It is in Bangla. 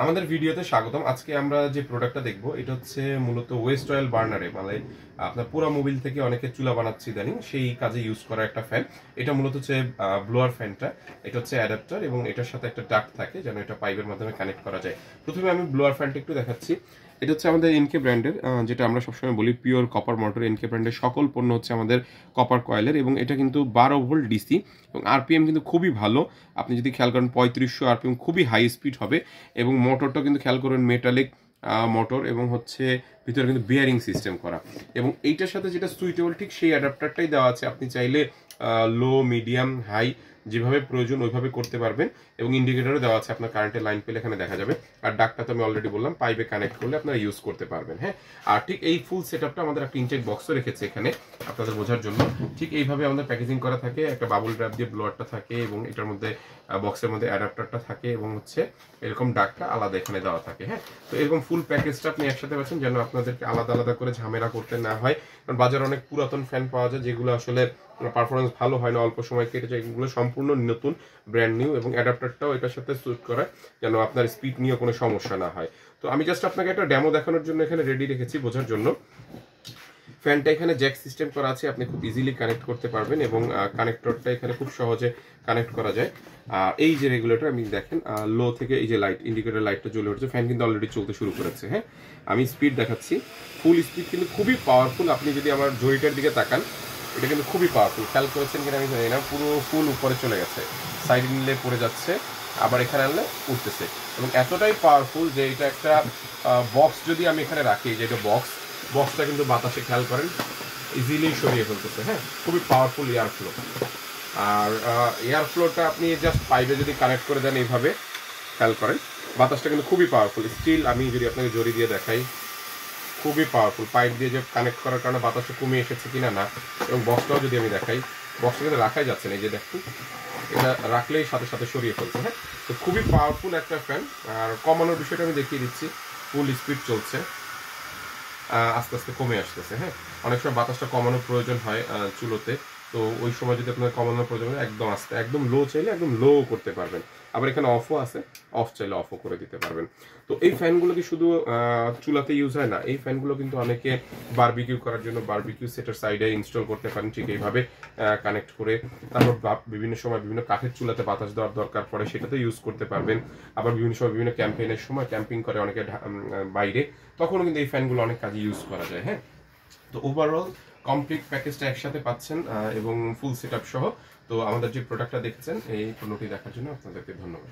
আমাদের ভিডিওতে স্বাগতম। আজকে আমরা যে প্রোডাক্টটা দেখবো এটা হচ্ছে মূলত ওয়েস্ট অয়েল বার্নারে, মানে আপনার পুরা মোবিল থেকে অনেকে চুলা বানাচ্ছে ইদানিং, সেই কাজে ইউজ করা একটা ফ্যান। এটা মূলত হচ্ছে ব্লোয়ার ফ্যানটা। এটা হচ্ছে অ্যাডাপ্টার এবং এটার সাথে একটা ডাক্ট থাকে যেন এটা পাইপের মাধ্যমে কানেক্ট করা যায়। প্রথমে আমি ব্লোয়ার ফ্যানটা একটু দেখাচ্ছি। এটা হচ্ছে আমাদের এনকে ব্র্যান্ডের, যেটা আমরা সবসময় বলি পিওর কপার মোটর। এনকে ব্র্যান্ডের সকল পণ্য হচ্ছে আমাদের কপার কয়েলের এবং এটা কিন্তু 12 ভোল্ট ডিসি এবং আরপিএম কিন্তু খুবই ভালো। আপনি যদি খেয়াল করেন 3500 আরপিএম, খুবই হাই স্পিড হবে। এবং মোটরটা কিন্তু খেয়াল করবেন মেটালিক মোটর এবং হচ্ছে ভিতরে কিন্তু বিয়ারিং সিস্টেম করা। এবং এইটার সাথে যেটা সুইটেবল ঠিক সেই অ্যাডাপ্টারটাই দেওয়া আছে। আপনি চাইলে লো, মিডিয়াম, হাই যেভাবে প্রয়োজন ওইভাবে করতে পারবেন। এবং ইন্ডিকেটরও দেওয়া আছে, আপনার কারেন্টের লাইন পেলে এখানে দেখা যাবে। আর ডাকটা তো আমি অলরেডি বললাম, পাইপে কানেক্ট করলে আপনারা ইউজ করতে পারবেন। হ্যাঁ, আর ঠিক এই ফুল সেটআপটা আমাদের একটা ইনটেক বক্সও রেখেছে এখানে আপনাদের বোঝার জন্য। ঠিক এইভাবে আমাদের প্যাকেজিং করা থাকে, একটা বাবুল র্যাপ দিয়ে ব্লোয়ারটা থাকে এবং এটার মধ্যে বক্সের মধ্যে অ্যাডাপ্টারটা থাকে এবং হচ্ছে এরকম ডাকটা আলাদা এখানে দেওয়া থাকে। হ্যাঁ, তো এরকম ফুল প্যাকেজটা আপনি একসাথে পাচ্ছেন যেন আপনাদেরকে আলাদা আলাদা করে ঝামেলা করতে না হয়। কারণ বাজারে অনেক পুরাতন ফ্যান পাওয়া যায় যেগুলো আসলে পারফরমেন্স ভালো হয় না, অল্প সময় কেটে যায়। এগুলো সম্পূর্ণ নতুন, ব্র্যান্ড নিউ এবং অ্যাডাপ্টারটাও এটার সাথে স্যুট করা যেন আপনার স্পিড নিয়ে কোনো সমস্যা না হয়। তো আমি জাস্ট আপনাকে একটা ডেমো দেখানোর জন্য এখানে রেডি রেখেছি বোঝার জন্য। ফ্যানটা এখানে জ্যাক সিস্টেম করা আছে, আপনি খুব ইজিলি কানেক্ট করতে পারবেন এবং কানেক্টরটা এখানে খুব সহজে কানেক্ট করা যায়। আর এই যে রেগুলেটর আপনি দেখেন, লো থেকে এই যে লাইট, ইন্ডিকেটর লাইটটা জ্বলে উঠছে। ফ্যান কিন্তু অলরেডি চলতে শুরু করেছে। হ্যাঁ, আমি স্পিড দেখাচ্ছি, ফুল স্পিড কিন্তু খুবই পাওয়ারফুল। আপনি যদি আমার জড়িটার দিকে তাকান, এটা কিন্তু খুবই পাওয়ারফুল। খেয়াল করেছেন কিনা আমি জানি না, পুরো ফুল উপরে চলে গেছে, সাইড নিলে পড়ে যাচ্ছে, আবার এখানে আনলে উঠতেছে। এবং এতটাই পাওয়ারফুল যে এটা একটা বক্স যদি আমি এখানে রাখি, যে এটা বক্সটা কিন্তু বাতাসে খেয়াল করেন ইজিলি সরিয়ে ফেলতেছে। হ্যাঁ, খুবই পাওয়ারফুল এয়ার ফ্লো। আর এয়ার ফ্লোটা আপনি জাস্ট পাইপে যদি কানেক্ট করে দেন এইভাবে, খেয়াল করেন বাতাসটা কিন্তু খুবই পাওয়ারফুল। স্টিল আমি যদি আপনাকে জড়ি দিয়ে দেখাই, খুবই পাওয়ারফুল। পাইপ দিয়ে যে কানেক্ট করার কারণে বাতাসটা কমে এসেছে কিনা না। এবং বক্সটাও যদি আমি দেখাই, বক্সটা কিন্তু রাখাই যাচ্ছে না, এই যে দেখুন এটা রাখলেই সাথে সাথে সরিয়ে ফেলছে। হ্যাঁ, তো খুবই পাওয়ারফুল একটা ফ্যান। আর কমানোর বিষয়টা আমি দেখিয়ে দিচ্ছি, ফুল স্পিড চলছে, আস্তে আস্তে কমে আসতেছে। হ্যাঁ, অনেক সময় বাতাসটা কমানোর প্রয়োজন হয় চুলোতে, তো ওই সময় যদি আপনার কমানোর প্রয়োজন হয় একদম আস্তে, একদম লো চাইলে একদম লো করতে পারবেন। আবার এখানে অফও আছে, অফ চাইলে অফও করে দিতে পারবেন। তো এই ফ্যানগুলো কি শুধু চুলাতে ইউজ হয় না, এই ফ্যানগুলো কিন্তু অনেকে বারবিকিউ করার জন্য বারবিকিউ সেটের সাইডে ইনস্টল করতে পারেন ঠিক এইভাবে কানেক্ট করে। তারপর বিভিন্ন সময় বিভিন্ন কাঠের চুলাতে বাতাস দেওয়ার দরকার পড়ে, সেটাতে ইউজ করতে পারবেন। আবার বিভিন্ন সময় বিভিন্ন ক্যাম্পেইনের সময় ক্যাম্পিং করে অনেকে বাইরে, তখনও কিন্তু এই ফ্যানগুলো অনেক কাজে ইউজ করা যায়। হ্যাঁ, তো ওভারঅল কমপ্লিট প্যাকেজটা একসাথে পাচ্ছেন এবং ফুল সেটআপ সহ। তো আমাদের যে প্রোডাক্টটা দেখছেন, এই পণ্যটি দেখার জন্য আপনাদেরকে ধন্যবাদ।